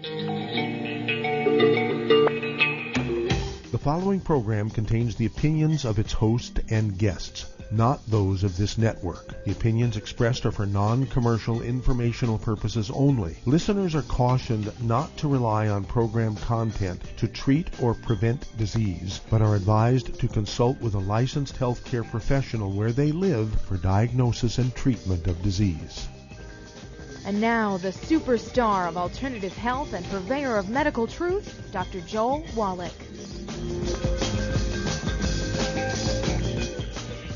The following program contains the opinions of its host and guests, not those of this network. The opinions expressed are for non-commercial informational purposes only. Listeners are cautioned not to rely on program content to treat or prevent disease, but are advised to consult with a licensed healthcare professional where they live for diagnosis and treatment of disease. And now, the superstar of alternative health and purveyor of medical truth, Dr. Joel Wallach.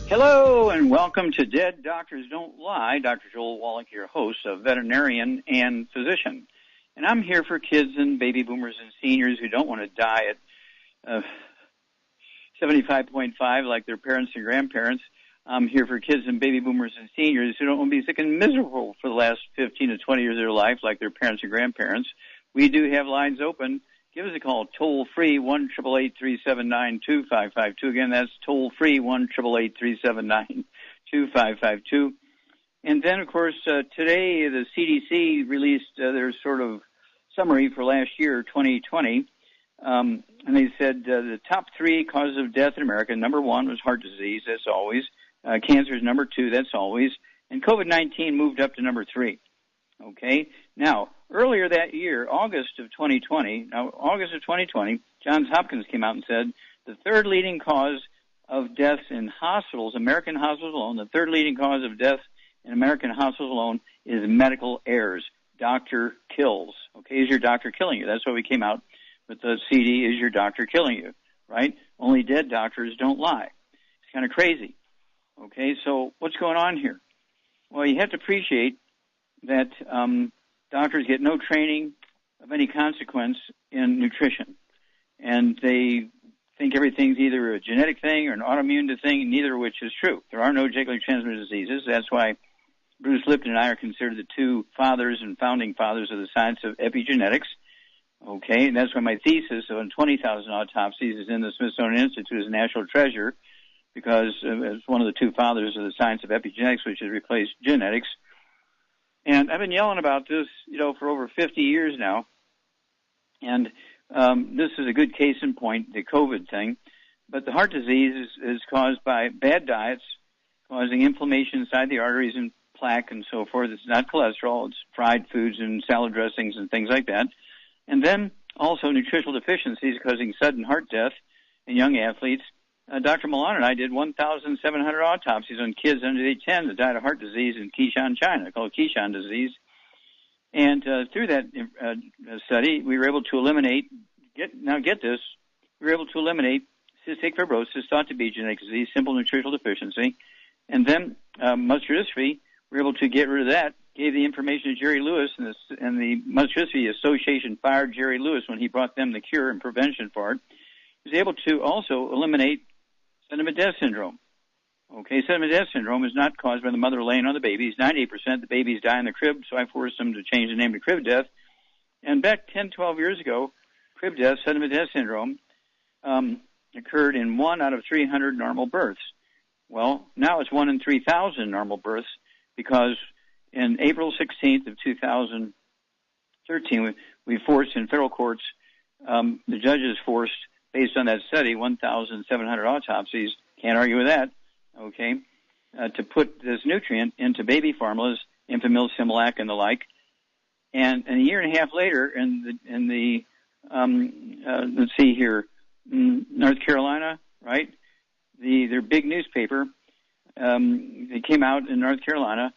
Hello, and welcome to Dead Doctors Don't Lie. Dr. Joel Wallach, your host, a veterinarian and physician. And I'm here for kids and baby boomers and seniors who don't want to die at 75.5 like their parents and grandparents. I'm here for kids and baby boomers and seniors who don't want to be sick and miserable for the last 15 to 20 years of their life like their parents and grandparents. We do have lines open. Give us a call, toll-free, 1-888-379-2552. Again, that's toll-free, 1-888-379-2552. And then, of course, today the CDC released their sort of summary for last year, 2020. And they said the top three causes of death in America, number one was heart disease, that's always. Cancer is number two, that's always. And COVID-19 moved up to number three. Okay? Now, earlier that year, August of 2020, Johns Hopkins came out and said the third leading cause of deaths in hospitals, American hospitals alone, the third leading cause of death in American hospitals alone is medical errors. Doctor kills. Okay, is your doctor killing you? That's why we came out with the CD, is your doctor killing you, right? Only dead doctors don't lie. It's kind of crazy. Okay, so what's going on here? Well, you have to appreciate that doctors get no training of any consequence in nutrition. And they think everything's either a genetic thing or an autoimmune thing, neither of which is true. There are no genetically transmitted diseases. That's why Bruce Lipton and I are considered the two fathers and founding fathers of the science of epigenetics. Okay, and that's why my thesis on 20,000 autopsies is in the Smithsonian Institute as a national treasure, because it's one of the two fathers of the science of epigenetics, which has replaced genetics. And I've been yelling about this, for over 50 years now. And this is a good case in point, the COVID thing. But the heart disease is caused by bad diets, causing inflammation inside the arteries and plaque and so forth. It's not cholesterol. It's fried foods and salad dressings and things like that. And then also nutritional deficiencies causing sudden heart death in young athletes. Dr. Milan and I did 1,700 autopsies on kids under the age 10 that died of heart disease in Qishan, China, called Qishan disease. And through that study, we were able to eliminate, we were able to eliminate cystic fibrosis, thought to be genetic disease, simple nutritional deficiency. And then muscular dystrophy, we were able to get rid of that, gave the information to Jerry Lewis, and the Muscular Dystrophy Association fired Jerry Lewis when he brought them the cure and prevention for it. He was able to also eliminate sudden death syndrome. Okay, sudden death syndrome is not caused by the mother laying on the babies. 98% of the babies die in the crib, so I forced them to change the name to crib death. And back 10, 12 years ago, crib death, sudden death syndrome, occurred in 1 out of 300 normal births. Well, now it's 1 in 3,000 normal births, because in April 16th of 2013, we forced in federal courts, the judges forced, based on that study, 1,700 autopsies, can't argue with that, okay, to put this nutrient into baby formulas, Enfamil, Similac, and the like. And a year and a half later, let's see here, North Carolina, right? Their big newspaper, they came out in North Carolina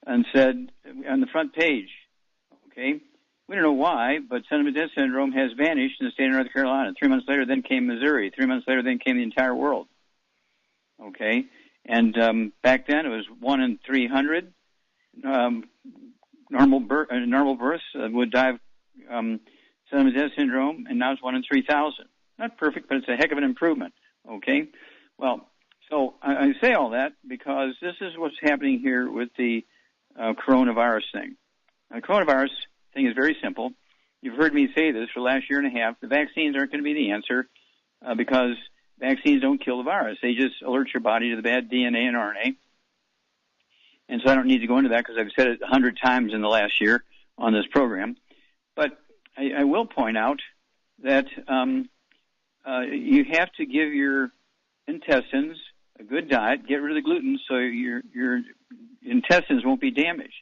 and said on the front page, okay, we don't know why, but sudden death syndrome has vanished in the state of North Carolina. 3 months later, then came Missouri. 3 months later, then came the entire world. Okay, and back then it was 1 in 300 normal births would die of sudden death syndrome, and now it's 1 in 3,000. Not perfect, but it's a heck of an improvement. Okay, well, so I say all that because this is what's happening here with the coronavirus thing. Now, the coronavirus thing is very simple. You've heard me say this for the last year and a half. The vaccines aren't going to be the answer because vaccines don't kill the virus. They just alert your body to the bad DNA and RNA. And so I don't need to go into that because I've said it 100 times in the last year on this program. But I will point out that you have to give your intestines a good diet, get rid of the gluten so your intestines won't be damaged.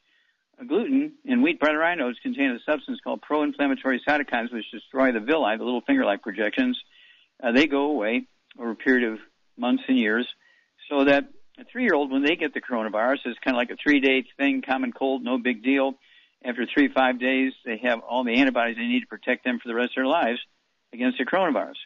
Gluten in wheat, bread, or rhinos contain a substance called pro-inflammatory cytokines, which destroy the villi, the little finger-like projections. They go away over a period of months and years, so that a 3-year-old, when they get the coronavirus, it's kind of like a 3-day thing, common cold, no big deal. After 3-5 days, they have all the antibodies they need to protect them for the rest of their lives against the coronavirus.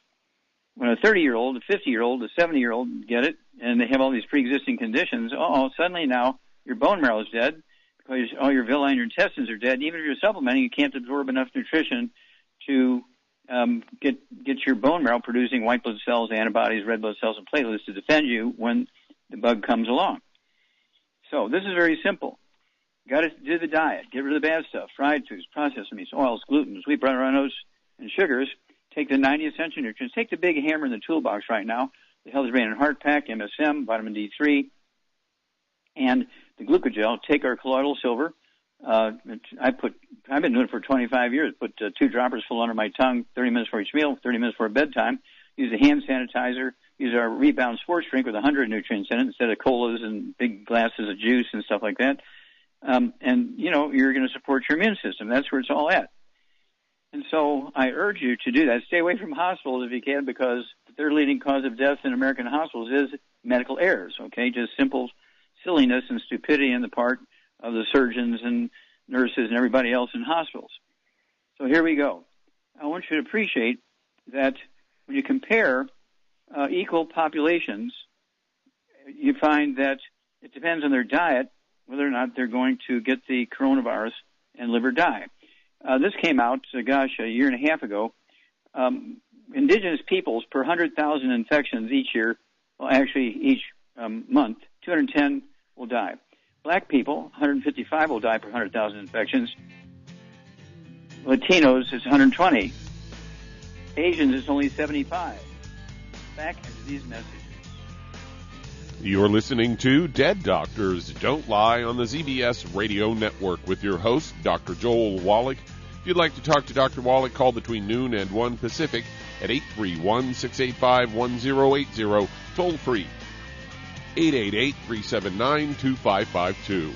When a 30-year-old, a 50-year-old, a 70-year-old get it, and they have all these pre-existing conditions, suddenly now your bone marrow is dead because all your villi and your intestines are dead. Even if you're supplementing, you can't absorb enough nutrition to get your bone marrow producing white blood cells, antibodies, red blood cells, and platelets to defend you when the bug comes along. So this is very simple. Got to do the diet. Get rid of the bad stuff, fried foods, processed meats, oils, gluten, wheat, bread, rhinos, and sugars. Take the 90 essential nutrients. Take the big hammer in the toolbox right now, the Healthy Brain and Heart Pack, MSM, vitamin D3, and the glucogel. Take our colloidal silver. I've been doing it for 25 years. Put 2 droppers full under my tongue, 30 minutes for each meal, 30 minutes for bedtime. Use a hand sanitizer. Use our Rebound sports drink with 100 nutrients in it instead of colas and big glasses of juice and stuff like that. And, you're going to support your immune system. That's where it's all at. And so I urge you to do that. Stay away from hospitals if you can, because the third leading cause of death in American hospitals is medical errors, okay? Just simple silliness and stupidity on the part of the surgeons and nurses and everybody else in hospitals. So here we go. I want you to appreciate that when you compare equal populations, you find that it depends on their diet whether or not they're going to get the coronavirus and live or die. This came out, a year and a half ago. Indigenous peoples per 100,000 infections each year, each month, 210 will die. Black people, 155 will die per 100,000 infections. Latinos is 120. Asians is only 75. Back into these messages. You're listening to Dead Doctors Don't Lie on the ZBS Radio Network with your host, Dr. Joel Wallach. If you'd like to talk to Dr. Wallach, call between noon and 1 Pacific at 831-685-1080, toll free, 888-379-2552.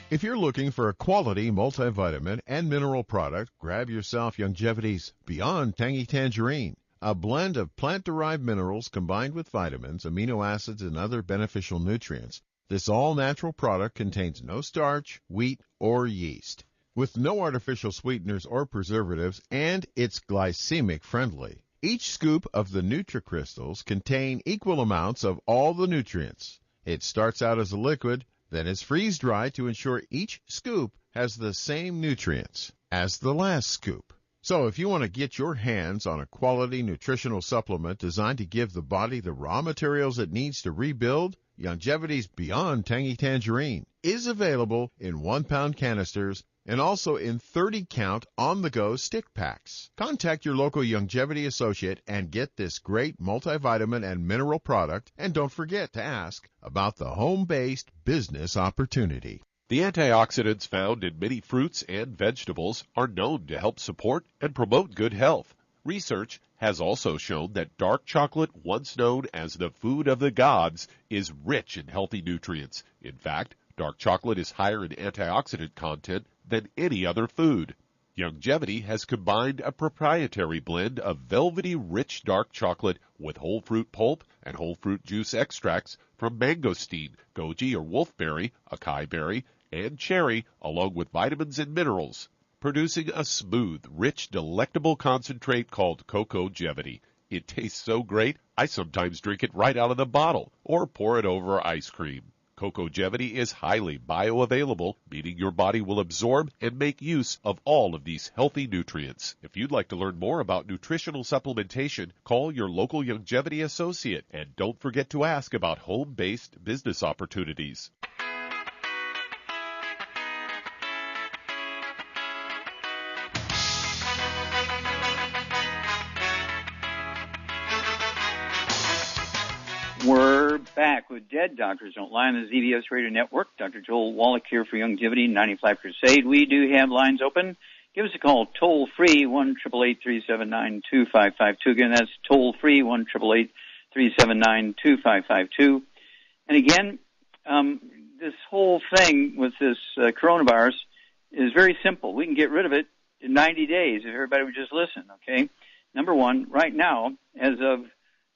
If you're looking for a quality multivitamin and mineral product, grab yourself Longevity's Beyond Tangy Tangerine, a blend of plant-derived minerals combined with vitamins, amino acids, and other beneficial nutrients. This all-natural product contains no starch, wheat, or yeast, with no artificial sweeteners or preservatives, and it's glycemic friendly. Each scoop of the NutriCrystals contain equal amounts of all the nutrients. It starts out as a liquid, then is freeze-dried to ensure each scoop has the same nutrients as the last scoop. So if you want to get your hands on a quality nutritional supplement designed to give the body the raw materials it needs to rebuild, Longevity's Beyond Tangy Tangerine is available in 1-pound canisters and also in 30-count on-the-go stick packs. Contact your local Longevity associate and get this great multivitamin and mineral product, and don't forget to ask about the home-based business opportunity. The antioxidants found in many fruits and vegetables are known to help support and promote good health. Research has also shown that dark chocolate, once known as the food of the gods, is rich in healthy nutrients. In fact, dark chocolate is higher in antioxidant content than any other food. Longevity has combined a proprietary blend of velvety rich dark chocolate with whole fruit pulp and whole fruit juice extracts from mangosteen, goji or wolfberry, acai berry, and cherry, along with vitamins and minerals, producing a smooth, rich, delectable concentrate called Cocogevity. It tastes so great, I sometimes drink it right out of the bottle or pour it over ice cream. Cocogevity is highly bioavailable, meaning your body will absorb and make use of all of these healthy nutrients. If you'd like to learn more about nutritional supplementation, call your local Longevity associate, and don't forget to ask about home-based business opportunities. We're back with Dead Doctors Don't Lie on the ZBS Radio Network. Dr. Joel Wallach here for Youngevity 95 Crusade. We do have lines open. Give us a call toll-free, 1-888-379-2552. Again, that's toll-free, 1-888-379-2552. And again, this whole thing with this coronavirus is very simple. We can get rid of it in 90 days if everybody would just listen, okay? Number one, right now, as of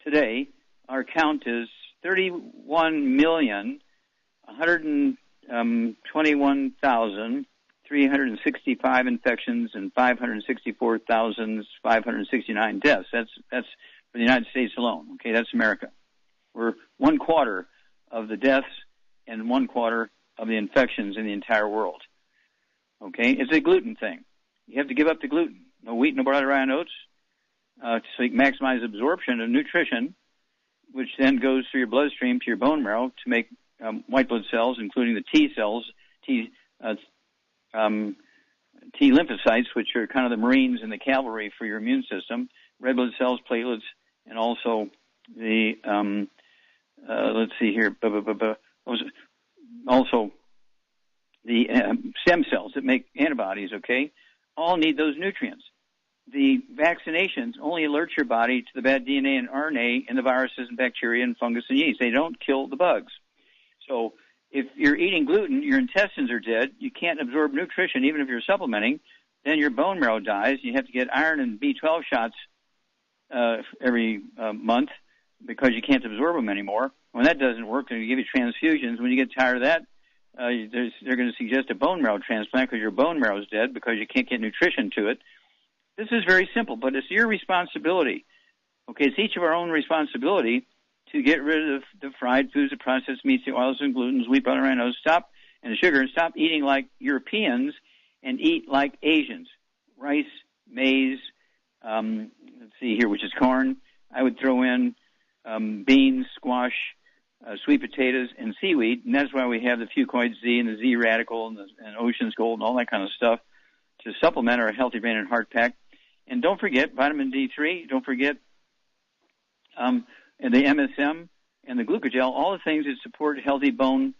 today, our count is 31,121,365 infections and 564,569 deaths. That's for the United States alone. Okay, that's America. We're 1/4 of the deaths and 1/4 of the infections in the entire world. Okay, it's a gluten thing. You have to give up the gluten. No wheat, no barley, rye, and oats, so you can maximize absorption of nutrition, which then goes through your bloodstream to your bone marrow to make white blood cells, including the T cells, T lymphocytes, which are kind of the Marines and the cavalry for your immune system, red blood cells, platelets, and also the, let's see here, also the stem cells that make antibodies, okay, all need those nutrients. The vaccinations only alert your body to the bad DNA and RNA and the viruses and bacteria and fungus and yeast. They don't kill the bugs. So if you're eating gluten, your intestines are dead. You can't absorb nutrition even if you're supplementing. Then your bone marrow dies. You have to get iron and B12 shots every month because you can't absorb them anymore. When that doesn't work, they give you transfusions. When you get tired of that, they're going to suggest a bone marrow transplant because your bone marrow is dead because you can't get nutrition to it. This is very simple, but it's your responsibility. Okay, it's each of our own responsibility to get rid of the fried foods, the processed meats, the oils and glutens, wheat, butter, and stop, and the sugar, and stop eating like Europeans and eat like Asians. Rice, maize, let's see here, which is corn. I would throw in beans, squash, sweet potatoes, and seaweed, and that's why we have the fucoid Z and the Z radical and Ocean's Gold and all that kind of stuff to supplement our healthy brain and heart pack. And don't forget vitamin D3. Don't forget and the MSM and the glucogel, all the things that support healthy bone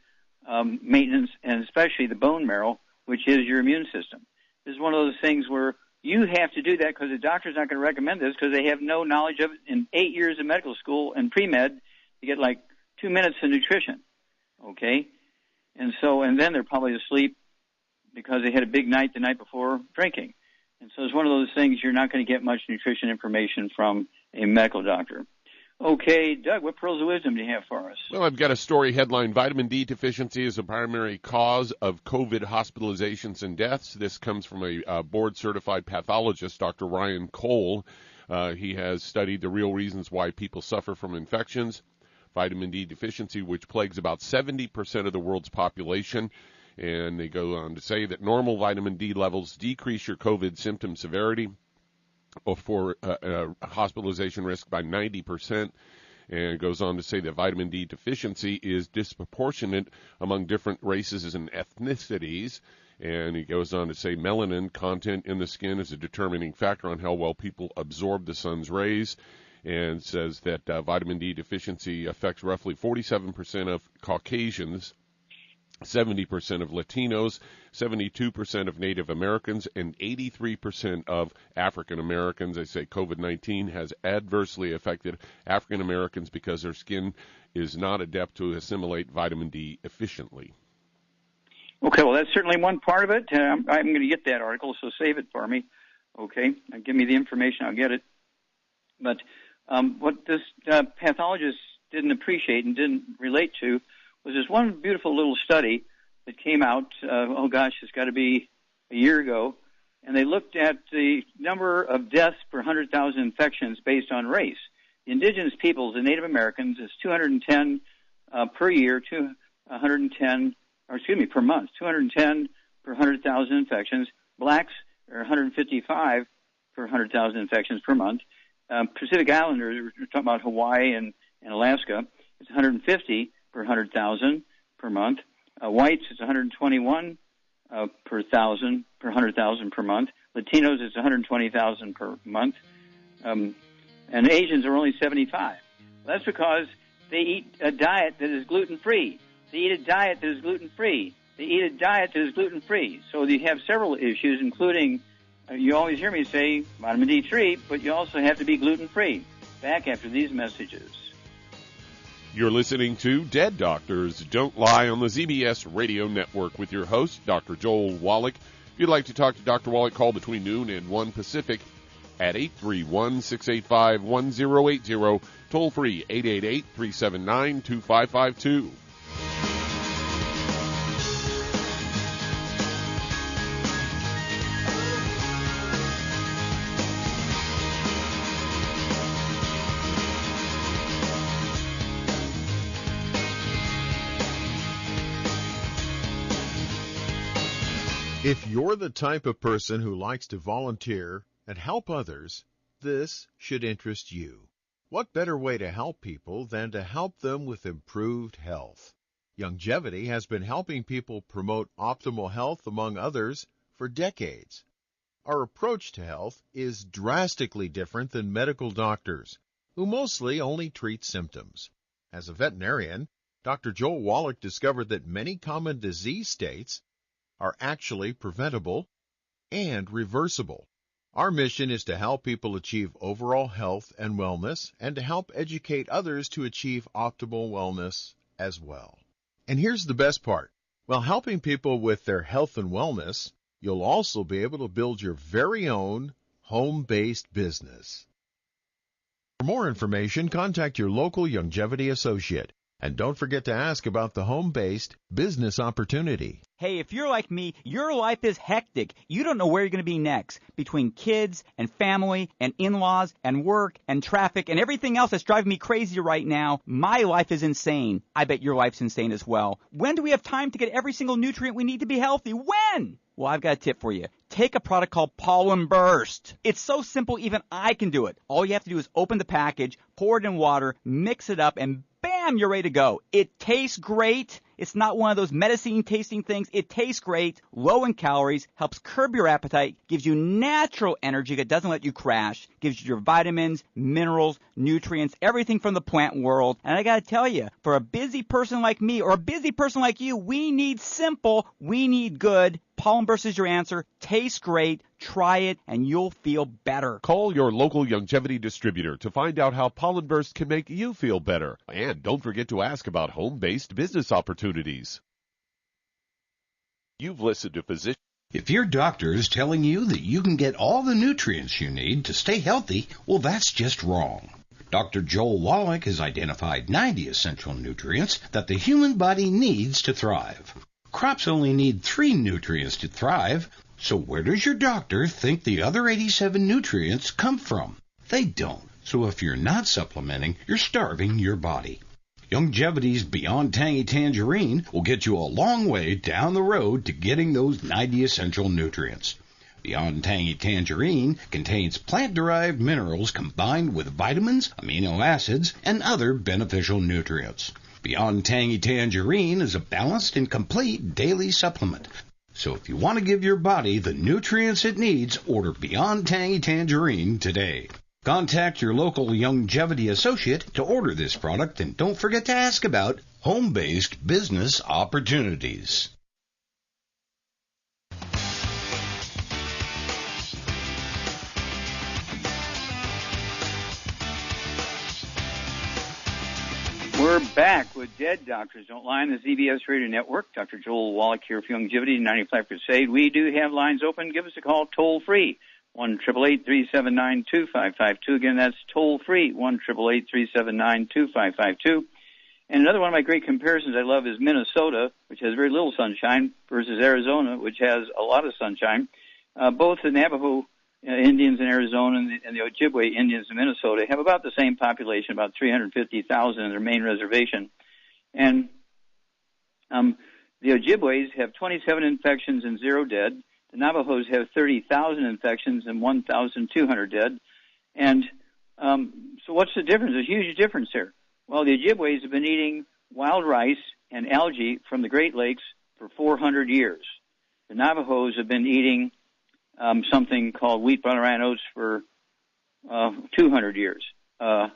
maintenance, and especially the bone marrow, which is your immune system. This is one of those things where you have to do that because the doctor's not going to recommend this because they have no knowledge of it. In 8 years of medical school and pre-med, you get like 2 minutes of nutrition, okay? And then they're probably asleep because they had a big night the night before drinking. And so it's one of those things you're not going to get much nutrition information from a medical doctor. Okay, Doug, what pearls of wisdom do you have for us? Well, I've got a story headline, Vitamin D deficiency is a primary cause of COVID hospitalizations and deaths. This comes from a board-certified pathologist, Dr. Ryan Cole. He has studied the real reasons why people suffer from infections. Vitamin D deficiency, which plagues about 70% of the world's population. And they go on to say that normal vitamin D levels decrease your COVID symptom severity for hospitalization risk by 90%. And it goes on to say that vitamin D deficiency is disproportionate among different races and ethnicities. And he goes on to say melanin content in the skin is a determining factor on how well people absorb the sun's rays. And says that vitamin D deficiency affects roughly 47% of Caucasians, 70% of Latinos, 72% of Native Americans, and 83% of African Americans. They say COVID-19 has adversely affected African Americans because their skin is not adept to assimilate vitamin D efficiently. Okay, well, that's certainly one part of it. I'm going to get that article, so save it for me. Okay, give me the information, I'll get it. But what this pathologist didn't appreciate and didn't relate to was this one beautiful little study that came out, it's got to be a year ago, and they looked at the number of deaths per 100,000 infections based on race. The indigenous peoples, the Native Americans, is 210 per year, per month, 210 per 100,000 infections. Blacks are 155 per 100,000 infections per month. Pacific Islanders, we're talking about Hawaii and Alaska, it's 150 per 100,000 per month. Whites, it's 121 per 100,000 per month. Latinos, it's 120,000 per month. And Asians are only 75. That's because they eat a diet that is gluten-free. They eat a diet that is gluten-free. They eat a diet that is gluten-free. So you have several issues, including, you always hear me say vitamin D3, but you also have to be gluten-free. Back after these messages. You're listening to Dead Doctors Don't Lie on the ZBS Radio Network with your host, Dr. Joel Wallach. If you'd like to talk to Dr. Wallach, call between noon and 1 Pacific at 831-685-1080, toll free 888-379-2552. If you're the type of person who likes to volunteer and help others, this should interest you. What better way to help people than to help them with improved health? Longevity has been helping people promote optimal health, among others, for decades. Our approach to health is drastically different than medical doctors, who mostly only treat symptoms. As a veterinarian, Dr. Joel Wallach discovered that many common disease states are actually preventable and reversible. Our mission is to help people achieve overall health and wellness and to help educate others to achieve optimal wellness as well. And here's the best part. While helping people with their health and wellness, you'll also be able to build your very own home-based business. For more information, contact your local longevity associate. And don't forget to ask about the home-based business opportunity. Hey, if you're like me, your life is hectic. You don't know where you're going to be next. Between kids and family and in-laws and work and traffic and everything else that's driving me crazy right now, my life is insane. I bet your life's insane as well. When do we have time to get every single nutrient we need to be healthy? When? Well, I've got a tip for you. Take a product called Pollen Burst. It's so simple, even I can do it. All you have to do is open the package, pour it in water, mix it up, and bam, you're ready to go. It tastes great. It's not one of those medicine-tasting things. It tastes great, low in calories, helps curb your appetite, gives you natural energy that doesn't let you crash, gives you your vitamins, minerals, nutrients, everything from the plant world. And I got to tell you, for a busy person like me or a busy person like you, we need simple, we need good. Pollen Burst is your answer. Tastes great. Try it, and you'll feel better. Call your local longevity distributor to find out how Pollen Burst can make you feel better. And don't forget to ask about home-based business opportunities. You've listened to Physician. If your doctor is telling you that you can get all the nutrients you need to stay healthy, well, that's just wrong. Dr. Joel Wallach has identified 90 essential nutrients that the human body needs to thrive. Crops only need 3 nutrients to thrive, so where does your doctor think the other 87 nutrients come from? They don't. So if you're not supplementing, you're starving your body. Longevity's Beyond Tangy Tangerine will get you a long way down the road to getting those 90 essential nutrients. Beyond Tangy Tangerine contains plant-derived minerals combined with vitamins, amino acids, and other beneficial nutrients. Beyond Tangy Tangerine is a balanced and complete daily supplement. So if you want to give your body the nutrients it needs, order Beyond Tangy Tangerine today. Contact your local longevity associate to order this product, and don't forget to ask about home-based business opportunities. We're back with Dead Doctors Don't Lie on the ZBS Radio Network. Dr. Joel Wallach here for Longevity 95 Crusade. We do have lines open. Give us a call toll-free, 1-888-379-2552. Again, that's toll-free, 1-888-379-2552. And another one of my great comparisons I love is Minnesota, which has very little sunshine, versus Arizona, which has a lot of sunshine. Both the Navajo Indians in Arizona and the Ojibwe Indians in Minnesota have about the same population, about 350,000 in their main reservation. And the Ojibways have 27 infections and 0 dead. The Navajos have 30,000 infections and 1,200 dead. And so what's the difference? There's a huge difference here. Well, the Ojibways have been eating wild rice and algae from the Great Lakes for 400 years. The Navajos have been eating something called wheat, butter, and oats for 200 years. There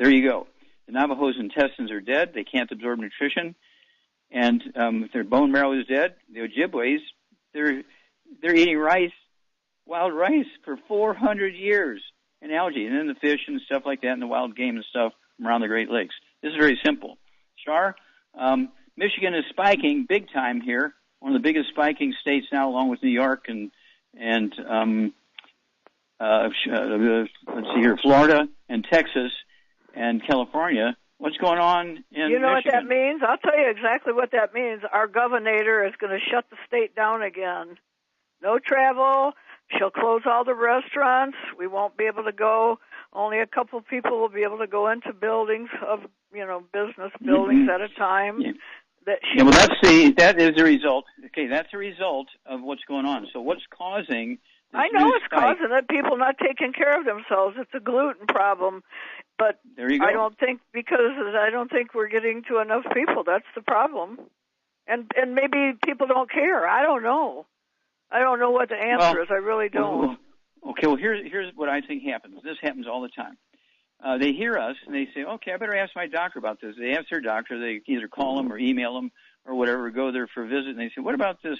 you go. the Navajo's intestines are dead. They can't absorb nutrition. And if their bone marrow is dead, the Ojibways, they're eating rice, wild rice, for 400 years, and algae, and then the fish and stuff like that, and the wild game and stuff from around the Great Lakes. This is very simple. Shar, Michigan is spiking big time here, one of the biggest spiking states now, along with New York and let's see here, Florida and Texas and California. What's going on in Michigan? You know what that means? I'll tell you exactly what that means. Our governor is going to shut the state down again. No travel. She'll close all the restaurants. We won't be able to go. Only a couple of people will be able to go into buildings of, business buildings at a time. Yeah. Well, that is the result. Okay, that's a result of what's going on. So what's causing this I know new it's spike? causing it. People not taking care of themselves. It's a gluten problem. But there you go. I don't think we're getting to enough people. That's the problem. And maybe people don't care. I don't know. I don't know what the answer is. I really don't. Okay, well, here's what I think happens. This happens all the time. They hear us, and they say, okay, I better ask my doctor about this. They ask their doctor. They either call them or email them or whatever, go there for a visit, and they say, what about this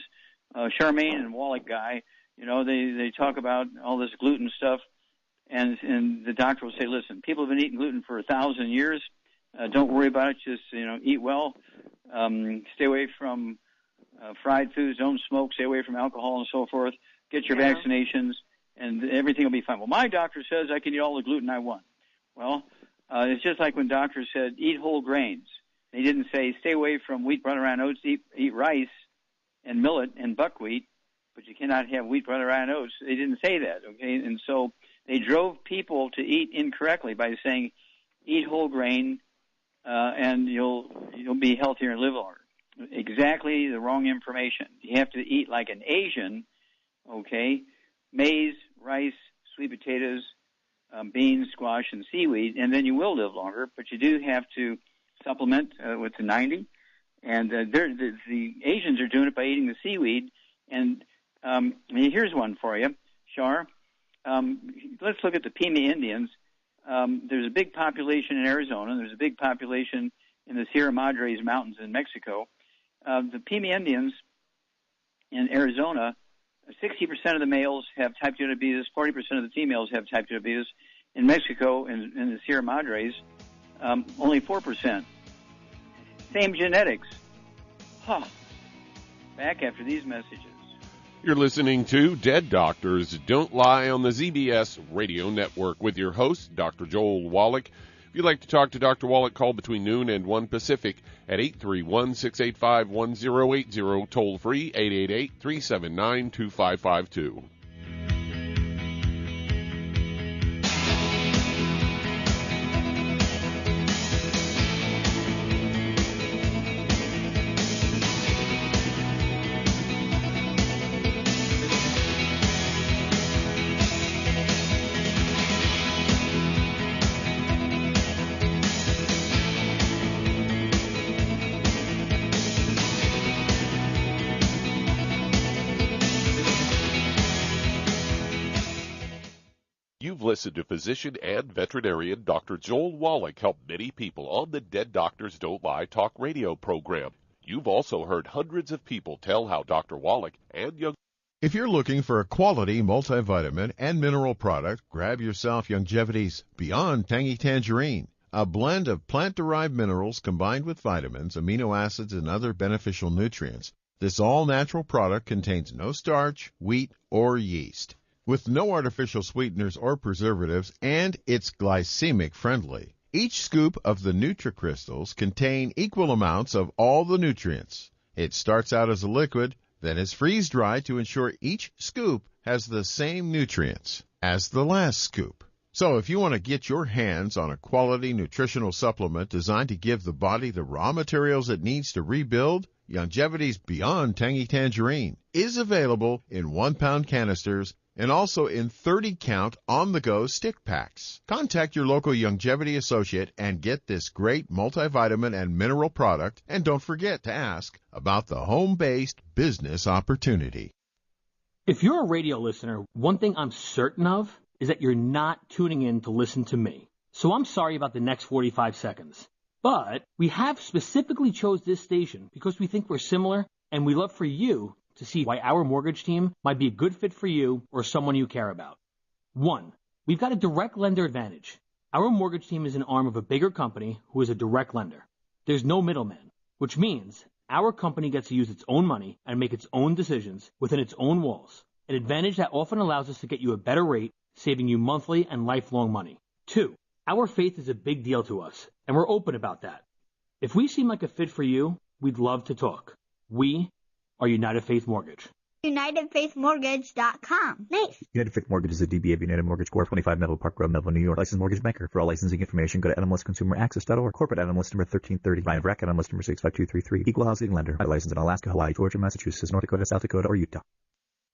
Charmaine and Wallach guy? They talk about all this gluten stuff, and the doctor will say, listen, people have been eating gluten for 1,000 years. Don't worry about it. Just, eat well. Stay away from fried foods. Don't smoke. Stay away from alcohol and so forth. Get your vaccinations, and everything will be fine. Well, my doctor says I can eat all the gluten I want. Well, it's just like when doctors said eat whole grains. They didn't say stay away from wheat, butter, and oats, eat rice and millet and buckwheat, but you cannot have wheat, butter, and oats. They didn't say that, okay? And so they drove people to eat incorrectly by saying eat whole grain and you'll be healthier and live longer. Exactly the wrong information. You have to eat like an Asian, okay? Maize, rice, sweet potatoes, beans, squash, and seaweed, and then you will live longer, but you do have to supplement with the 90. And the Asians are doing it by eating the seaweed. And here's one for you, Shar. Let's look at the Pima Indians. There's a big population in Arizona, and there's a big population in the Sierra Madres Mountains in Mexico. The Pima Indians in Arizona, 60% of the males have type 2 diabetes, 40% of the females have type 2 diabetes. In Mexico, in the Sierra Madres, only 4%. Same genetics. Back after these messages. You're listening to Dead Doctors Don't Lie on the ZBS Radio Network with your host, Dr. Joel Wallach. If you'd like to talk to Dr. Wallach, call between noon and 1 Pacific at 831-685-1080, toll free 888-379-2552. Listen to physician and veterinarian Dr. Joel Wallach help many people on the Dead Doctors Don't Lie talk radio program. You've also heard hundreds of people tell how Dr. Wallach and young... If you're looking for a quality multivitamin and mineral product, grab yourself Longevity's Beyond Tangy Tangerine, a blend of plant-derived minerals combined with vitamins, amino acids, and other beneficial nutrients. This all-natural product contains no starch, wheat, or yeast, with no artificial sweeteners or preservatives, and it's glycemic friendly. Each scoop of the NutriCrystals contain equal amounts of all the nutrients. It starts out as a liquid, then is freeze-dried to ensure each scoop has the same nutrients as the last scoop. So if you want to get your hands on a quality nutritional supplement designed to give the body the raw materials it needs to rebuild, Longevity's Beyond Tangy Tangerine is available in 1-pound canisters and also in 30-count on-the-go stick packs. Contact your local Longevity associate and get this great multivitamin and mineral product, and don't forget to ask about the home-based business opportunity. If you're a radio listener, one thing I'm certain of is that you're not tuning in to listen to me. So I'm sorry about the next 45 seconds. But we have specifically chose this station because we think we're similar, and we love for you to see why our mortgage team might be a good fit for you or someone you care about. 1, we've got a direct lender advantage. Our mortgage team is an arm of a bigger company who is a direct lender. There's no middleman, which means our company gets to use its own money and make its own decisions within its own walls, an advantage that often allows us to get you a better rate, saving you monthly and lifelong money. 2, our faith is a big deal to us, and we're open about that. If we seem like a fit for you, we'd love to talk. We are United Faith Mortgage. UnitedFaithMortgage.com. Nice. United Faith Mortgage is a DBA of United Mortgage Corp. 25 Melville Park Road, Melville, New York. Licensed mortgage banker. For all licensing information, go to NMLSConsumerAccess.org. Corporate NMLS number 1330. Ryan Breck, NMLS number 65233. Equal housing lender. Licensed in Alaska, Hawaii, Georgia, Massachusetts, North Dakota, South Dakota, or Utah.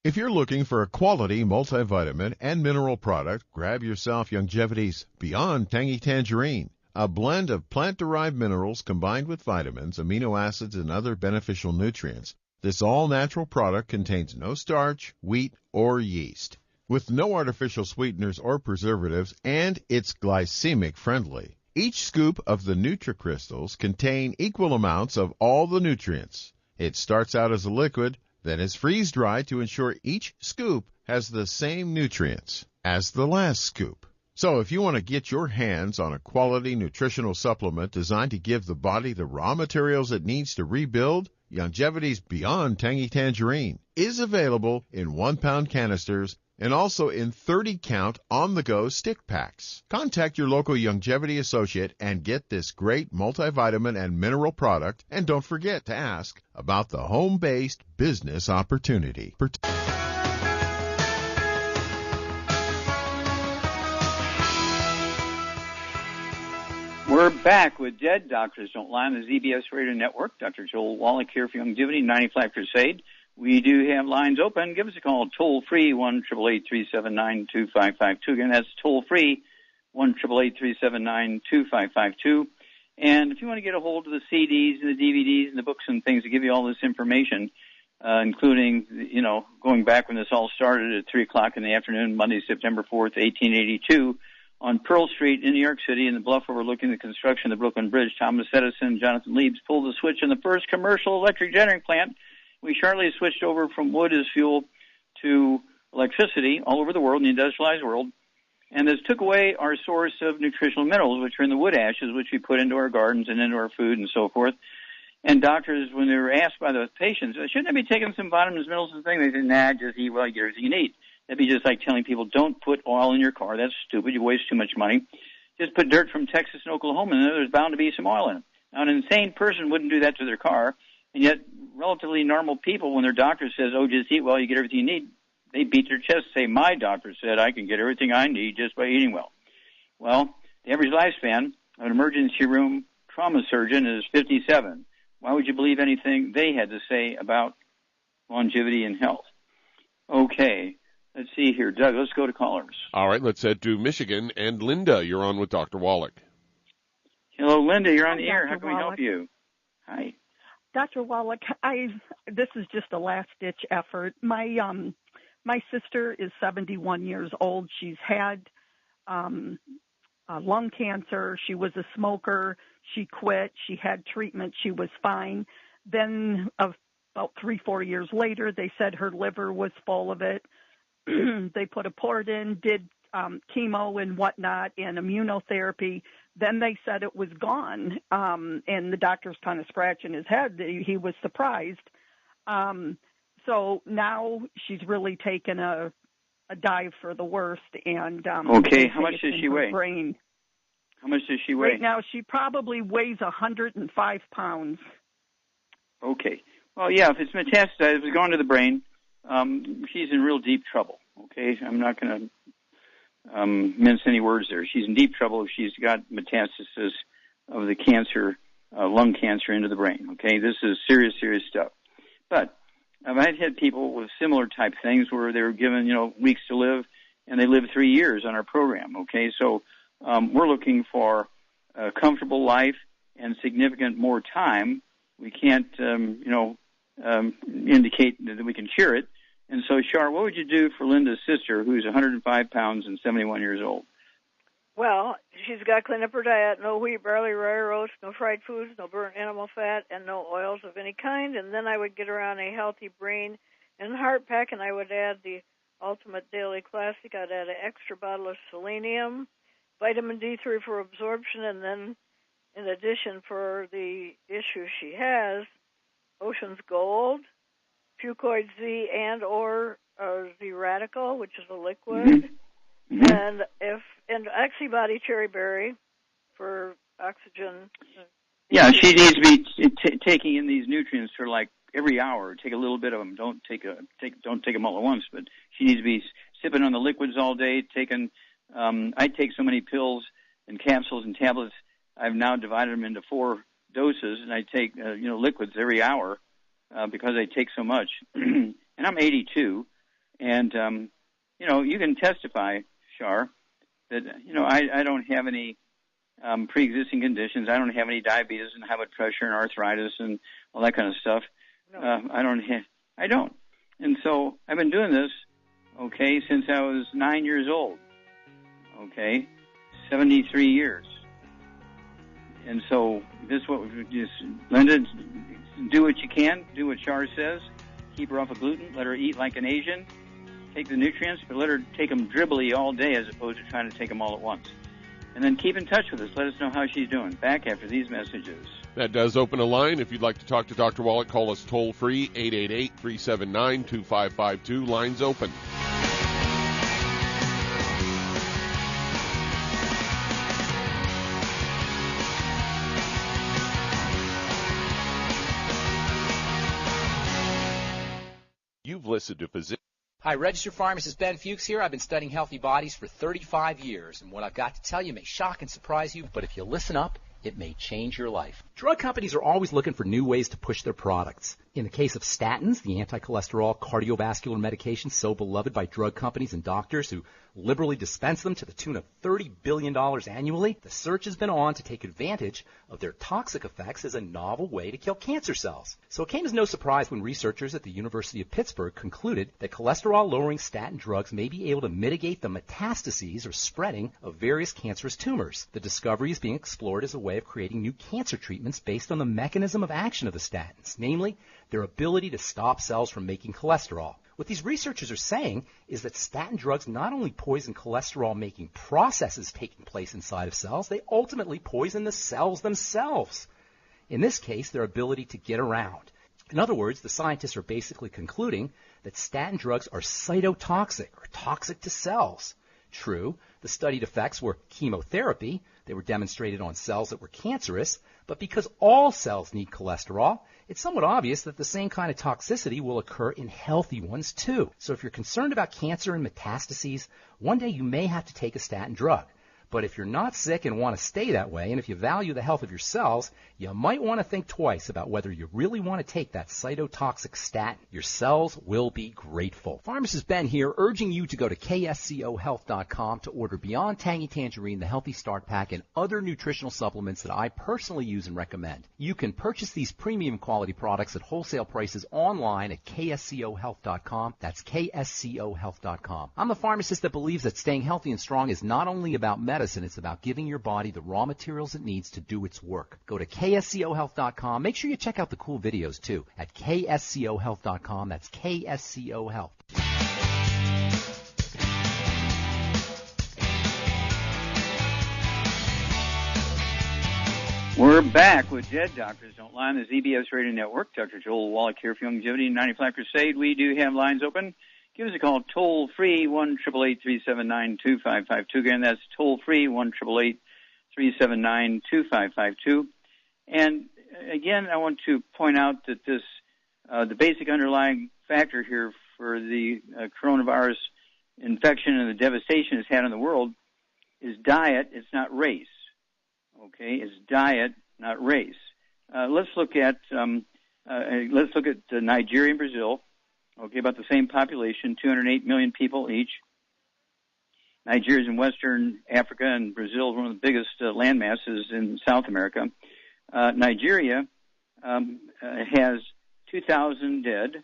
If you're looking for a quality multivitamin and mineral product, grab yourself Longevity's Beyond Tangy Tangerine, a blend of plant-derived minerals combined with vitamins, amino acids, and other beneficial nutrients. This all-natural product contains no starch, wheat, or yeast, with no artificial sweeteners or preservatives, and it's glycemic friendly. Each scoop of the NutriCrystals contain equal amounts of all the nutrients. It starts out as a liquid, then is freeze-dried to ensure each scoop has the same nutrients as the last scoop. So if you want to get your hands on a quality nutritional supplement designed to give the body the raw materials it needs to rebuild, Longevity's Beyond Tangy Tangerine is available in 1-pound canisters and also in 30-count on-the-go stick packs. Contact your local Longevity associate and get this great multivitamin and mineral product, and don't forget to ask about the home-based business opportunity. We're back with Dead Doctors Don't Lie on the ZBS Radio Network. Dr. Joel Wallach here for Longevity 95 Crusade. We do have lines open. Give us a call toll-free, 1-888-379-2552. Again, that's toll-free, 1-888-379-2552. And if you want to get a hold of the CDs and the DVDs and the books and things that give you all this information, including, going back when this all started at 3 o'clock in the afternoon, Monday, September 4th, 1882, on Pearl Street in New York City, in the bluff overlooking the construction of the Brooklyn Bridge, Thomas Edison and Jonathan Leibs pulled the switch in the first commercial electric generating plant. We shortly switched over from wood as fuel to electricity all over the world, in the industrialized world. And this took away our source of nutritional minerals, which are in the wood ashes, which we put into our gardens and into our food and so forth. And doctors, when they were asked by the patients, shouldn't I be taking some vitamins, minerals, and things? They said, nah, just eat well, you get everything you need. That'd be just like telling people, don't put oil in your car. That's stupid. You waste too much money. Just put dirt from Texas and Oklahoma in there. There's bound to be some oil in it. Now, an insane person wouldn't do that to their car. And yet, relatively normal people, when their doctor says, oh, just eat well, you get everything you need, they beat their chest and say, my doctor said I can get everything I need just by eating well. Well, the average lifespan of an emergency room trauma surgeon is 57. Why would you believe anything they had to say about longevity and health? Okay, let's see here. Doug, let's go to callers. All right, let's head to Michigan. And Linda, you're on with Dr. Wallach. Hello, Linda. You're on the air. Dr. How can we help you? Hi. Dr. Wallach, this is just a last-ditch effort. My sister is 71 years old. She's had lung cancer. She was a smoker. She quit. She had treatment. She was fine. Then about 3-4 years later, they said her liver was full of it. They put a port in, did chemo and whatnot and immunotherapy. Then they said it was gone, and the doctor's kind of scratching his head. He was surprised. So now she's really taken a dive for the worst. And okay, how much does she weigh? Brain. How much does she weigh? Right now she probably weighs 105 pounds. Okay. Well, yeah, if it's metastasized, if it's gone to the brain, she's in real deep trouble. Okay, I'm not going to mince any words there. She's in deep trouble if she's got metastasis of the cancer, lung cancer into the brain. Okay, this is serious, serious stuff. But I've had people with similar type things where they were given, weeks to live, and they lived 3 years on our program. Okay, so we're looking for a comfortable life and significant more time. We can't, indicate that we can cure it. And so, Char, what would you do for Linda's sister, who's 105 pounds and 71 years old? Well, she's got to clean up her diet. No wheat, barley, rye, oats, no fried foods, no burnt animal fat, and no oils of any kind. And then I would get her on a healthy brain and heart pack, and I would add the Ultimate Daily Classic. I'd add an extra bottle of selenium, vitamin D3 for absorption, and then in addition for the issue she has, Ocean's Gold, Fucoid Z and or Z Radical, which is a liquid, and Oxybody Cherry Berry for oxygen. Yeah, she needs to be taking in these nutrients for like every hour. Take a little bit of them. Don't take them all at once. But she needs to be sipping on the liquids all day. Taking, I take so many pills and capsules and tablets. I've now divided them into 4 doses, and I take liquids every hour because I take so much. And I'm 82, and you can testify, Shar, that I don't have any pre-existing conditions. I don't have any diabetes and high blood pressure and arthritis and all that kind of stuff. No. I don't. And so I've been doing this, since I was 9 years old. 73 years. And so this is what we just, Linda, do what you can, do what Shar says, keep her off of gluten, let her eat like an Asian, take the nutrients, but let her take them dribbly all day as opposed to trying to take them all at once. And then keep in touch with us. Let us know how she's doing. Back after these messages. That does open a line. If you'd like to talk to Dr. Wallach, call us toll-free, 888-379-2552. Lines open. You've listened to Physician. Hi, registered pharmacist Ben Fuchs here. I've been studying healthy bodies for 35 years, and what I've got to tell you may shock and surprise you, but if you listen up, it may change your life. Drug companies are always looking for new ways to push their products. In the case of statins, the anti-cholesterol cardiovascular medication so beloved by drug companies and doctors who liberally dispense them to the tune of $30 billion annually, the search has been on to take advantage of their toxic effects as a novel way to kill cancer cells. So it came as no surprise when researchers at the University of Pittsburgh concluded that cholesterol-lowering statin drugs may be able to mitigate the metastases or spreading of various cancerous tumors. The discovery is being explored as a way of creating new cancer treatments based on the mechanism of action of the statins, namely their ability to stop cells from making cholesterol. What these researchers are saying is that statin drugs not only poison cholesterol-making processes taking place inside of cells, they ultimately poison the cells themselves. In this case, their ability to get around. In other words, the scientists are basically concluding that statin drugs are cytotoxic or toxic to cells. True, the studied effects were chemotherapy. They were demonstrated on cells that were cancerous, but because all cells need cholesterol, it's somewhat obvious that the same kind of toxicity will occur in healthy ones too. So if you're concerned about cancer and metastases, one day you may have to take a statin drug. But if you're not sick and want to stay that way, and if you value the health of your cells, you might want to think twice about whether you really want to take that cytotoxic statin. Your cells will be grateful. Pharmacist Ben here, urging you to go to kscohealth.com to order Beyond Tangy Tangerine, the Healthy Start Pack, and other nutritional supplements that I personally use and recommend. You can purchase these premium quality products at wholesale prices online at kscohealth.com. That's kscohealth.com. I'm a pharmacist that believes that staying healthy and strong is not only about medicine, it's about giving your body the raw materials it needs to do its work. Go to kscohealth.com. Make sure you check out the cool videos, too, at kscohealth.com. That's KSCO Health. We're back with Dead Doctors Don't Lie on the ZBS Radio Network. Dr. Joel Wallach here for Longevity 95 Crusade. We do have lines open. Give us a call toll-free, 1-888-379-2552. Again, that's toll-free, 1-888-379-2552. And again, I want to point out that this, the basic underlying factor here for the coronavirus infection and the devastation it's had on the world is diet. It's not race. Okay, it's diet, not race. Let's look at Nigeria and Brazil. Okay, about the same population, 208 million people each. Nigeria is in Western Africa, and Brazil is one of the biggest land masses in South America. Nigeria has 2,000 dead,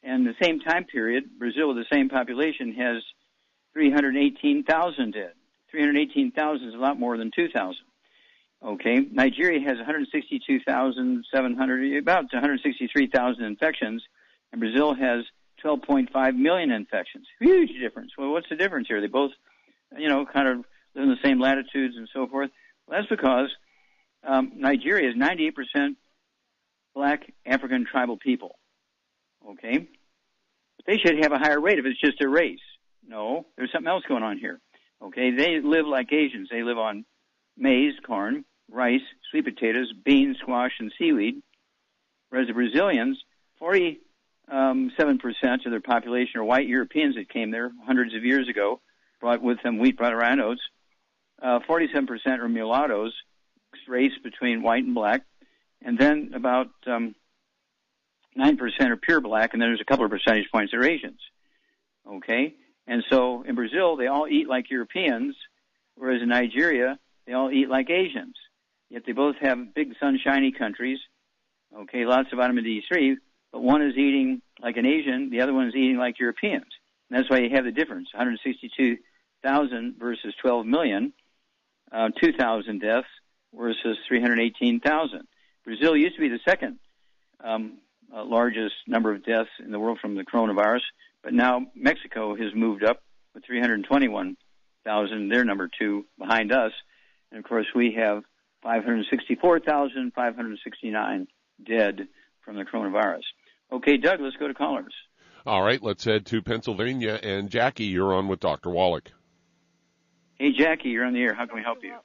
and the same time period, Brazil with the same population has 318,000 dead. 318,000 is a lot more than 2,000. Okay, Nigeria has 162,700, about 163,000 infections, and Brazil has 12.5 million infections. Huge difference. Well, what's the difference here? They both, kind of live in the same latitudes and so forth. Well, that's because Nigeria is 98% black African tribal people. Okay, but they should have a higher rate if it's just a race. No, there's something else going on here. Okay, they live like Asians. They live on maize, corn, rice, sweet potatoes, beans, squash, and seaweed, whereas the Brazilians, 47% of their population are white Europeans that came there hundreds of years ago, brought with them wheat, butter, and oats. 47% are mulattoes, race between white and black, and then about 9% are pure black, and then there's a couple of percentage points that are Asians. Okay, and so in Brazil, they all eat like Europeans, whereas in Nigeria, they all eat like Asians. Yet they both have big sunshiny countries, okay, lots of vitamin D3, but one is eating like an Asian, the other one is eating like Europeans. And that's why you have the difference, 162,000 versus 12 million, 2,000 deaths versus 318,000. Brazil used to be the second largest number of deaths in the world from the coronavirus, but now Mexico has moved up with 321,000. They're number two behind us. And, of course, we have 564,569 dead from the coronavirus. Okay, Doug, let's go to callers. All right, let's head to Pennsylvania. And, Jackie, you're on with Dr. Wallach. Hey, Jackie, you're on the air. How can we help you?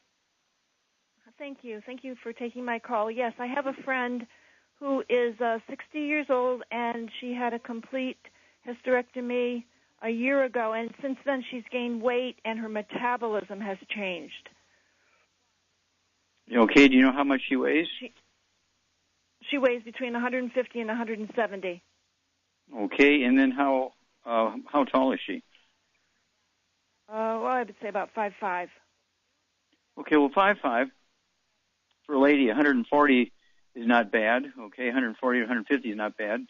Thank you. Thank you for taking my call. Yes, I have a friend who is 60 years old, and she had a complete hysterectomy a year ago, and since then she's gained weight, and her metabolism has changed. Okay, do you know how much she weighs? She weighs between 150 and 170. Okay, and then how tall is she? Well, I would say about 5'5". Okay, well, 5'5". For a lady, 140 is not bad. Okay, 140 or 150 is not bad.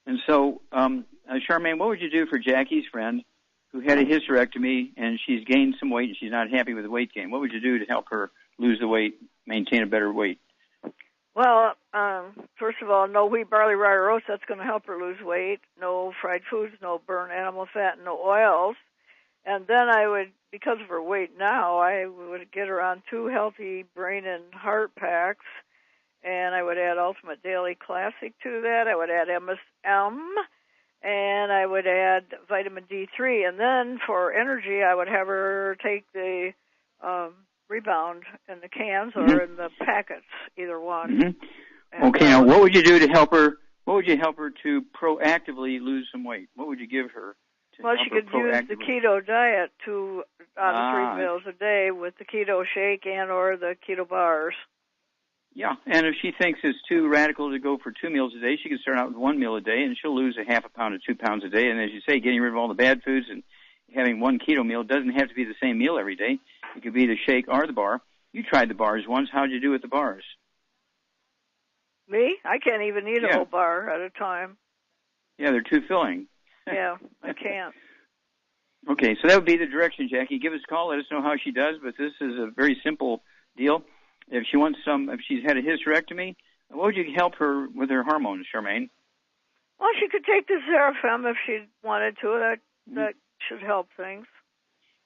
And so, Charmaine, what would you do for Jackie's friend who had a hysterectomy and she's gained some weight and she's not happy with the weight gain? What would you do to help her lose the weight, maintain a better weight? Well, first of all, no wheat, barley, rye, or oats. That's going to help her lose weight. No fried foods, no burnt animal fat, no oils. And then I would, because of her weight now, I would get her on 2 healthy brain and heart packs, and I would add Ultimate Daily Classic to that. I would add MSM, and I would add vitamin D3. And then for energy, I would have her take the Rebound in the cans or in the packets, either one. Mm-hmm. Okay, now what would you do to help her? What would you help her to proactively lose some weight? What would you give her? Well, she could use the keto diet 2 out of 3 meals a day with the keto shake and or the keto bars. Yeah, and if she thinks it's too radical to go for 2 meals a day, she can start out with 1 meal a day, and she'll lose a half a pound to 2 pounds a day. And as you say, getting rid of all the bad foods and having 1 keto meal doesn't have to be the same meal every day. It could be the shake or the bar. You tried the bars once. How'd you do with the bars? Me? I can't even eat a whole bar at a time. Yeah, they're too filling. Yeah, I can't. Okay, so that would be the direction, Jackie. Give us a call. Let us know how she does, but this is a very simple deal. If she wants if she's had a hysterectomy, what would you help her with her hormones, Charmaine? Well, she could take the Xerafem if she wanted to. That should help things.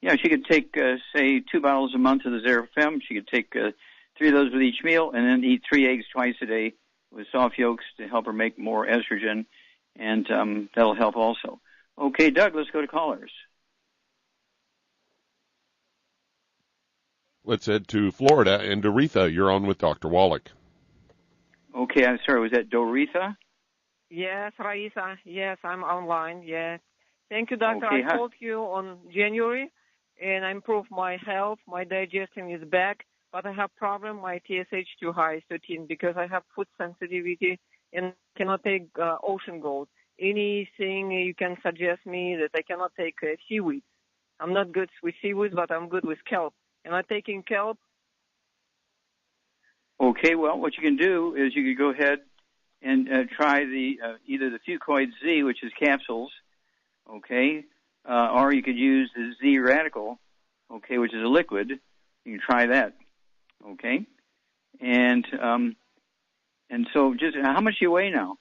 Yeah, she could take, say, 2 bottles a month of the Xerafem. She could take 3 of those with each meal and then eat 3 eggs twice a day with soft yolks to help her make more estrogen, and that'll help also. Okay, Doug, let's go to callers. Let's head to Florida. And Doretha, you're on with Dr. Wallach. Okay, I'm sorry, was that Doretha? Yes, Raisa. Yes, I'm online. Yes. Thank you, doctor. Okay, I called you on January, and I improved my health. My digestion is back, but I have problem. My TSH too high, 13, because I have food sensitivity and cannot take ocean gold. Anything you can suggest me that I cannot take seaweed? I'm not good with seaweed, but I'm good with kelp. Am I taking kelp? Okay, well, what you can do is you could go ahead and try the either the Fucoid Z, which is capsules, okay, or you could use the Z Radical, okay, which is a liquid. You can try that, okay? And so just how much do you weigh now?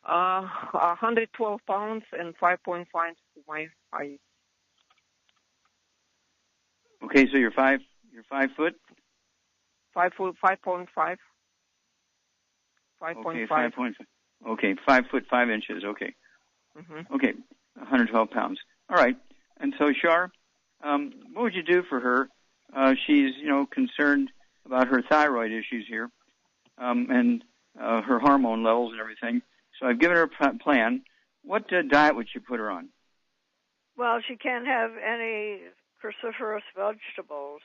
112 pounds and 5.5 my height. Okay, so you're 5 foot? 5 foot, 5.5. 5.5. Okay, 5.5. Okay, 5 foot 5 inches. Okay. Mm-hmm. Okay, 112 pounds. All right. And so, Shar, what would you do for her? She's, concerned about her thyroid issues here, and her hormone levels and everything. So I've given her a plan. What diet would you put her on? Well, she can't have any cruciferous vegetables,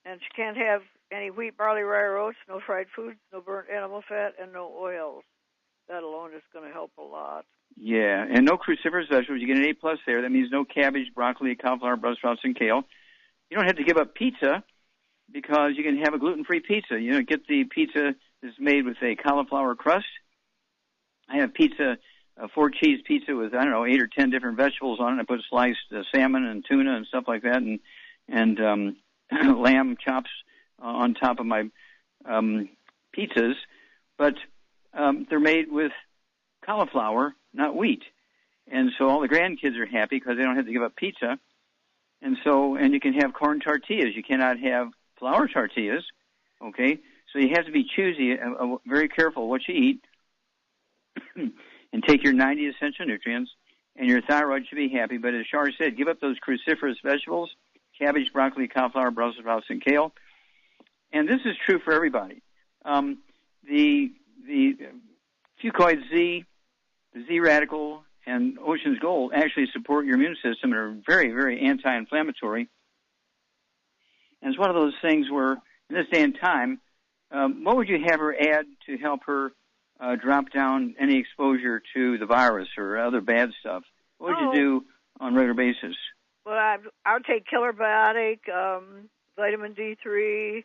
and she can't have any wheat, barley, rye, or oats, no fried foods, no burnt animal fat, and no oils. That alone is going to help a lot. Yeah, and no cruciferous vegetables. You get an A+ there. That means no cabbage, broccoli, cauliflower, Brussels sprouts, and kale. You don't have to give up pizza because you can have a gluten-free pizza. Get the pizza that's made with a cauliflower crust. I have pizza, a 4-cheese pizza with, 8 or 10 different vegetables on it. I put sliced salmon and tuna and stuff like that, and lamb chops on top of my pizzas. But they're made with cauliflower, not wheat. And so all the grandkids are happy because they don't have to give up pizza. And you can have corn tortillas. You cannot have flour tortillas, okay? So you have to be choosy, very careful what you eat, and take your 90 essential nutrients, and your thyroid should be happy. But as Shar said, give up those cruciferous vegetables, cabbage, broccoli, cauliflower, Brussels sprouts, and kale. And this is true for everybody. The fucoid Z, the Z radical, and Ocean's Gold actually support your immune system and are very, very anti-inflammatory. And it's one of those things where, in this day and time, what would you have her add to help her drop down any exposure to the virus or other bad stuff? What would you do on a regular basis? Well, I would take Killer Biotic, vitamin D3,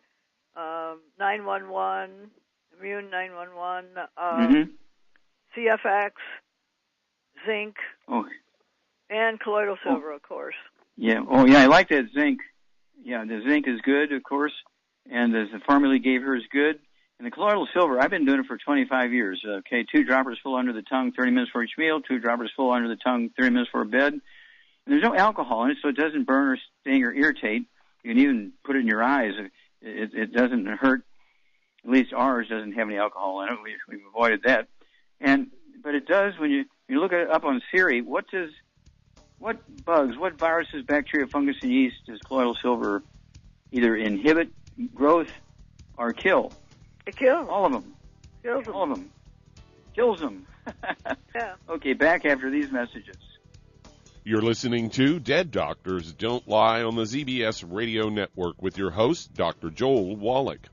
911, Immune 911, CFX, zinc, and colloidal silver, of course. Yeah. Oh, yeah, I like that zinc. Yeah, the zinc is good, of course, and the formula gave her is good. And the colloidal silver, I've been doing it for 25 years. Okay, 2 droppers full under the tongue, 30 minutes for each meal, 2 droppers full under the tongue, 30 minutes for bed. And there's no alcohol in it, so it doesn't burn or sting or irritate. You can even put it in your eyes. It doesn't hurt. At least ours doesn't have any alcohol in it. We've avoided that. But it does when you look it up on Siri. What bugs, what viruses, bacteria, fungus, and yeast does colloidal silver either inhibit growth or kill? It kills. All of them. Kills them. All of them. Kills them. Yeah. Okay, back after these messages. You're listening to Dead Doctors Don't Lie on the ZBS Radio Network with your host, Dr. Joel Wallach.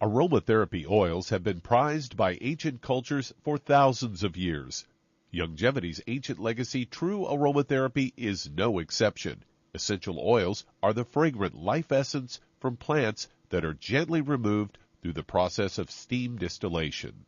Aromatherapy oils have been prized by ancient cultures for thousands of years. Longevity's ancient legacy, true aromatherapy, is no exception. Essential oils are the fragrant life essence from plants that are gently removed through the process of steam distillation.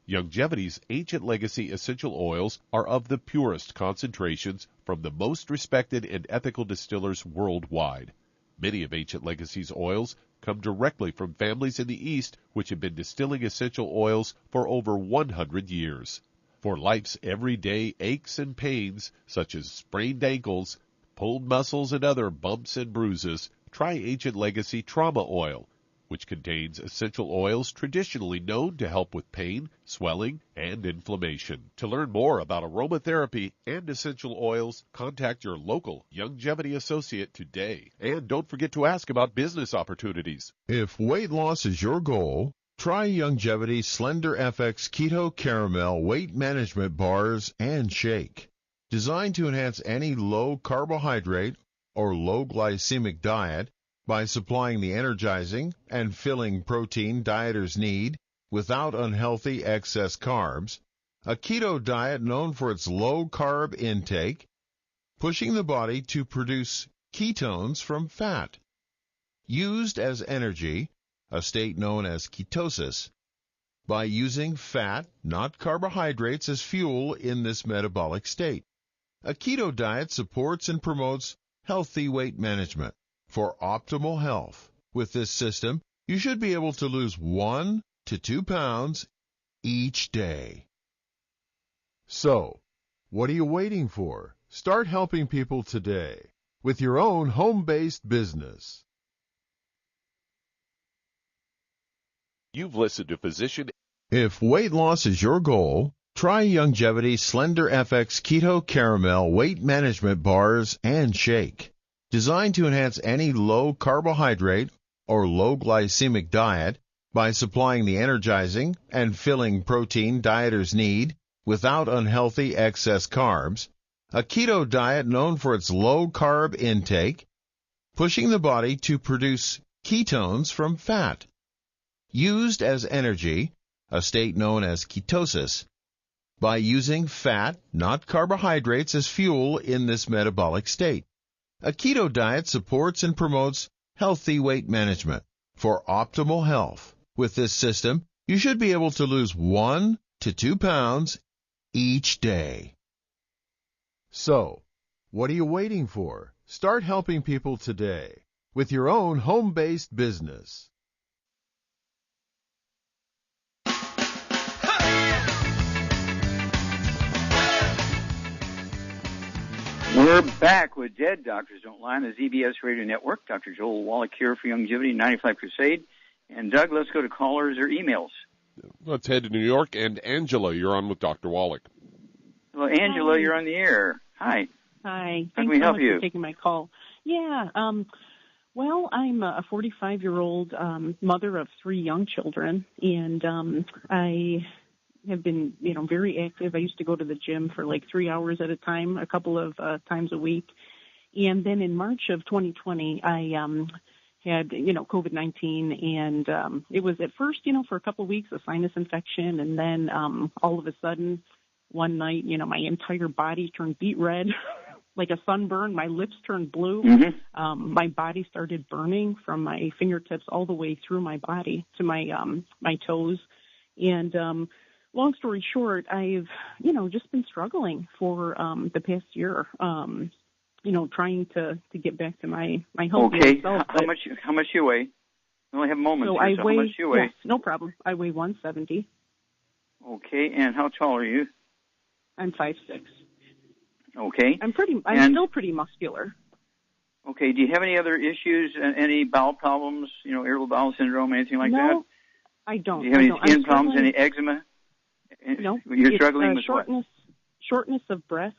Longevity's ancient legacy essential oils are of the purest concentrations from the most respected and ethical distillers worldwide. Many of Ancient Legacy's oils come directly from families in the East which have been distilling essential oils for over 100 years. For life's everyday aches and pains, such as sprained ankles, pulled muscles, and other bumps and bruises, try Ancient Legacy Trauma Oil, which contains essential oils traditionally known to help with pain, swelling, and inflammation. To learn more about aromatherapy and essential oils, contact your local Longevity associate today. And don't forget to ask about business opportunities. If weight loss is your goal, Try Longevity Slender FX Keto Caramel Weight Management Bars and Shake. Designed to enhance any low carbohydrate or low glycemic diet by supplying the energizing and filling protein dieters need without unhealthy excess carbs, a keto diet known for its low carb intake, pushing the body to produce ketones from fat. Used as energy, a state known as ketosis, by using fat, not carbohydrates, as fuel in this metabolic state. A keto diet supports and promotes healthy weight management for optimal health. With this system, you should be able to lose 1 to 2 pounds each day. So, what are you waiting for? Start helping people today with your own home-based business. You've listened to Physician. If weight loss is your goal, try Longevity Slender FX Keto Caramel Weight Management Bars and Shake. Designed to enhance any low carbohydrate or low glycemic diet by supplying the energizing and filling protein dieters need without unhealthy excess carbs, a keto diet known for its low carb intake, pushing the body to produce ketones from fat. Used as energy, a state known as ketosis, by using fat, not carbohydrates, as fuel in this metabolic state. A keto diet supports and promotes healthy weight management for optimal health. With this system, you should be able to lose 1 to 2 pounds each day. So, what are you waiting for? Start helping people today with your own home-based business. We're back with Dead Doctors Don't Lie on the ZBS Radio Network. Dr. Joel Wallach here for Longevity 95 Crusade. And Doug, let's go to callers or emails. Let's head to New York. And Angela, you're on with Dr. Wallach. Hello, Angela, Hi. You're on the air. Hi. Hi. How can Thanks we so help much you? for taking my call. Yeah. Well, I'm a 45-year-old mother of 3 young children, and I have been, very active. I used to go to the gym for like 3 hours at a time, a couple of times a week. And then in March of 2020, I had, COVID-19, and it was at first, for a couple of weeks, a sinus infection, and then all of a sudden, one night, my entire body turned beet red, like a sunburn. My lips turned blue. Mm-hmm. My body started burning from my fingertips all the way through my body to my toes. And long story short, I've, just been struggling for the past year, trying to get back to my healthy Okay. self. How much you weigh? We only have moments So here, how much you weigh? Yes, no problem. I weigh 170. Okay, and how tall are you? I'm 5'6". Okay. I'm still pretty muscular. Okay, do you have any other issues, any bowel problems, irritable bowel syndrome, anything like that? No, I don't. Do you have any skin problems, any eczema? No. You're struggling with shortness of breath,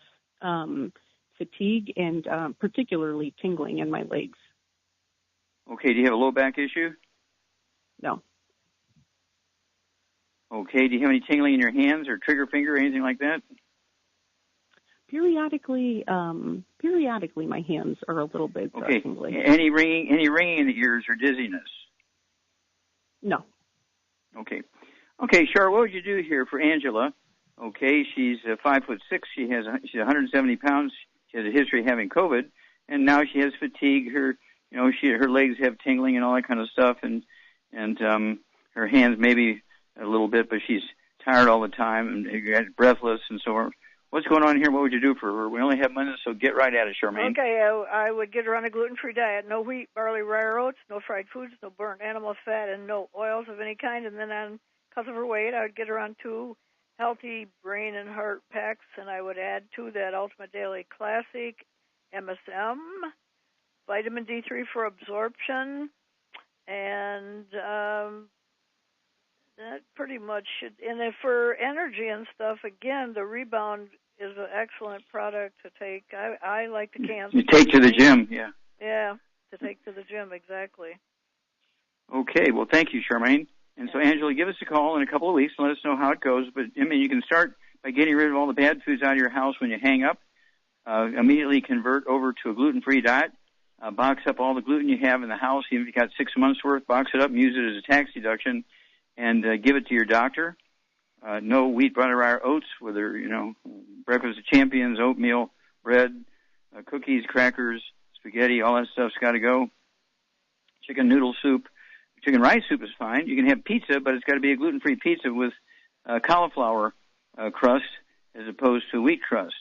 fatigue, and particularly tingling in my legs. Okay, do you have a low back issue? No. Okay, do you have any tingling in your hands or trigger finger or anything like that? Periodically, my hands are a little bit tingling. Any ringing in the ears or dizziness? No. Okay, Char, what would you do here for Angela? Okay, she's 5'6". She's 170 pounds. She has a history of having COVID, and now she has fatigue. Her legs have tingling and all that kind of stuff, and her hands maybe a little bit, but she's tired all the time and breathless and so on. What's going on here? What would you do for her? We only have minutes, so get right at it, Charmaine. Okay, I would get her on a gluten-free diet. No wheat, barley, rye oats, no fried foods, no burnt animal fat, and no oils of any kind. And then because of her weight, I would get her on 2 healthy brain and heart packs, and I would add to that Ultimate Daily Classic, MSM, vitamin D3 for absorption, and that pretty much should. And if for energy and stuff, again, the Rebound is an excellent product to take. I like the cans. You take to the gym, yeah. Yeah, to take to the gym, exactly. Okay, well, thank you, Charmaine. And so, Angela, give us a call in a couple of weeks and let us know how it goes. But, I mean, you can start by getting rid of all the bad foods out of your house when you hang up. Immediately convert over to a gluten-free diet. Box up all the gluten you have in the house. Even if you got 6 months' worth, box it up and use it as a tax deduction and give it to your doctor. No wheat, butter, or oats, whether, breakfast of champions, oatmeal, bread, cookies, crackers, spaghetti, all that stuff's got to go. Chicken noodle soup. Chicken rice soup is fine. You can have pizza, but it's got to be a gluten-free pizza with cauliflower crust as opposed to wheat crust.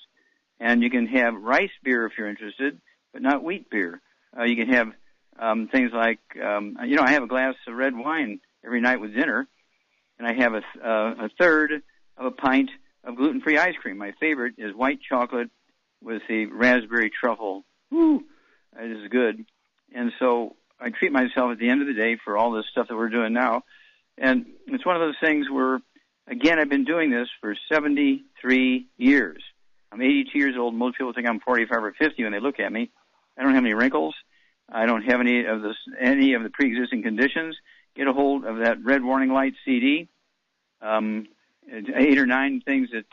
And you can have rice beer if you're interested, but not wheat beer. You can have things like, I have a glass of red wine every night with dinner, and I have a third of a pint of gluten-free ice cream. My favorite is white chocolate with the raspberry truffle. Woo! It is good. And so I treat myself at the end of the day for all this stuff that we're doing now. And it's one of those things where, again, I've been doing this for 73 years. I'm 82 years old. Most people think I'm 45 or 50 when they look at me. I don't have any wrinkles. I don't have any of the pre-existing conditions. Get a hold of that Red Warning Light CD. 8 or 9 things that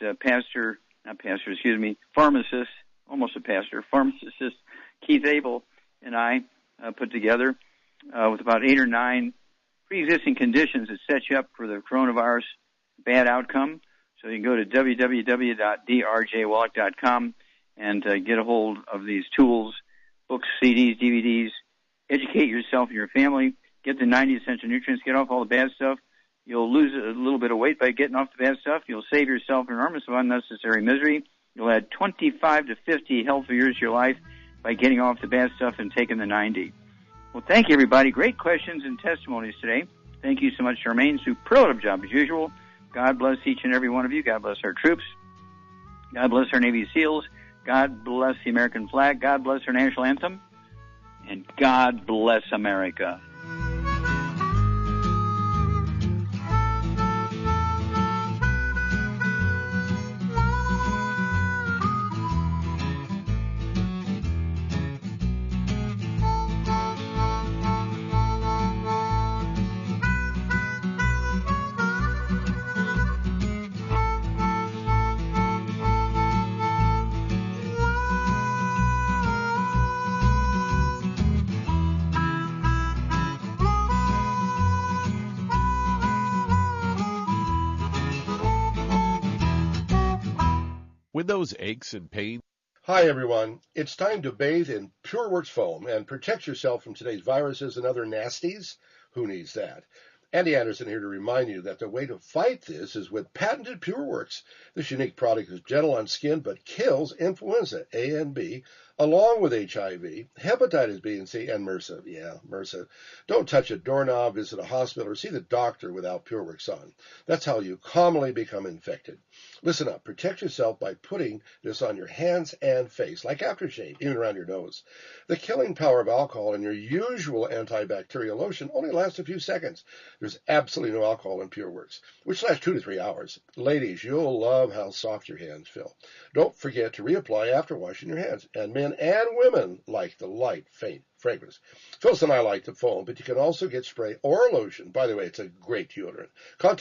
pharmacist Keith Abel and I put together with about 8 or 9 pre-existing conditions that set you up for the coronavirus bad outcome. So you can go to www.drjwallach.com and get a hold of these tools, books, CDs, DVDs. Educate yourself and your family. Get the 90 essential nutrients. Get off all the bad stuff. You'll lose a little bit of weight by getting off the bad stuff. You'll save yourself an enormous of unnecessary misery. You'll add 25 to 50 healthy years to your life by getting off the bad stuff and taking the 90. Well, thank you, everybody. Great questions and testimonies today. Thank you so much, Charmaine. Superlative job as usual. God bless each and every one of you. God bless our troops. God bless our Navy SEALs. God bless the American flag. God bless our national anthem. And God bless America. When those aches and pains... Hi, everyone. It's time to bathe in PureWorks foam and protect yourself from today's viruses and other nasties. Who needs that? Andy Anderson here to remind you that the way to fight this is with patented PureWorks. This unique product is gentle on skin but kills influenza A and B, along with HIV, hepatitis B and C, and MRSA. Yeah, MRSA. Don't touch a doorknob, visit a hospital, or see the doctor without PureWorks on. That's how you commonly become infected. Listen up. Protect yourself by putting this on your hands and face, like aftershave, even around your nose. The killing power of alcohol in your usual antibacterial lotion only lasts a few seconds. There's absolutely no alcohol in PureWorks, which lasts 2 to 3 hours. Ladies, you'll love how soft your hands feel. Don't forget to reapply after washing your hands. And men and women like the light, faint fragrance. Phyllis and I like the foam, but you can also get spray or lotion. By the way, it's a great deodorant.